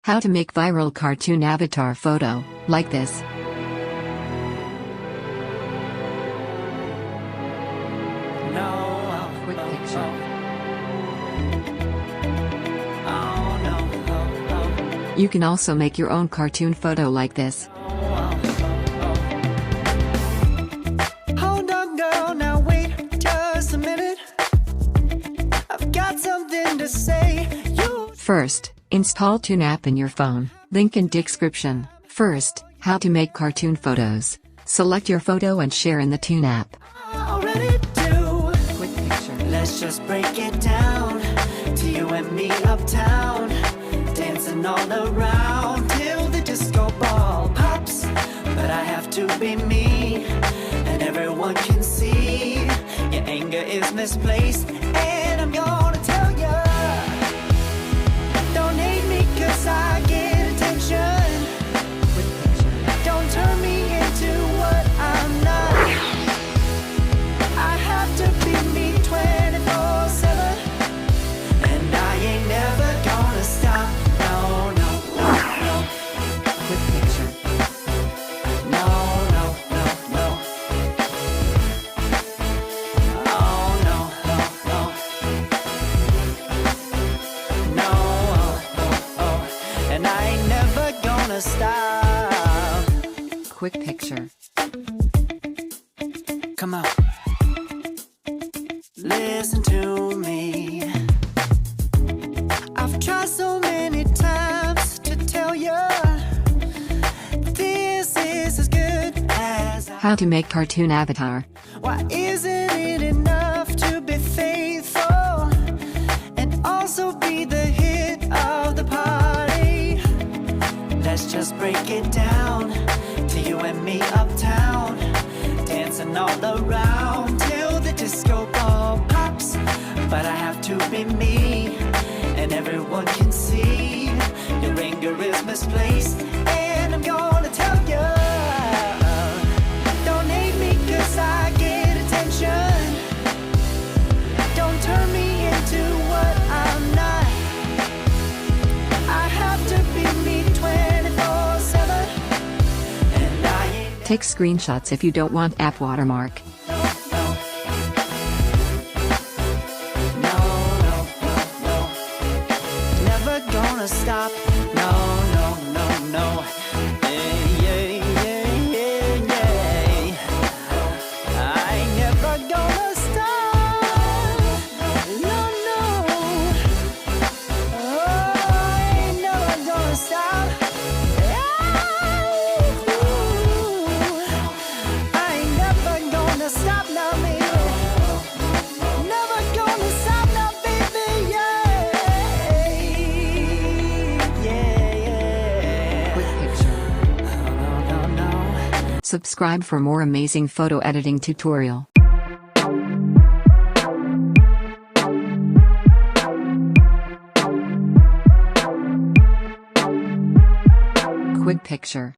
How to make viral cartoon avatar photo, like this. Quick picture. You can also make your own cartoon photo like this. Hold on, girl, now wait just a minute. I've got something to say. First, install Toon app in your phone, link in description. First, how to make cartoon photos. Select your photo and share in the Toon app. Already do. Quick picture. Let's just break it down. To you and me uptown, dancing all around till the disco ball pops. But I have to be me, and everyone can see your anger is misplaced. And I'm gonna tell ya, don't hate me 'cause I get attention. Quick picture. Don't turn me into what I'm not. I have to be me 24/7, and I ain't never gonna stop. No, no, no, no. Quick picture. No, no, no, no. Oh, no, no, no. No, oh, oh, oh. And I ain't never gonna stop. Quick picture. Come on. Listen to me. I've tried so many times to tell you this is as good as How to make cartoon avatar. Why isn't it enough to be faithful and also be the hit of the party? Let's just break it down to you and me uptown, dancing all around till the disco ball pops. But I have to be me, and everyone can see your anger is misplaced. And I'm gonna tell you, don't hate me 'cause I get attention. Don't turn me into what I'm not. I have to be me 24/7, and I ain't Take screenshots if you don't want app watermark. no, no. No, no, no, no. Never gonna stop. No, no, no, no. Yeah, yeah, yeah, yeah, yeah. I ain't never gonna stop. No, no. Oh, I ain't never gonna stop. I ain't never gonna stop now, baby. Never gonna stop now, baby. Yeah, yeah, yeah. Quick picture. No, no, no. Subscribe for more amazing photo editing tutorial. Quick picture.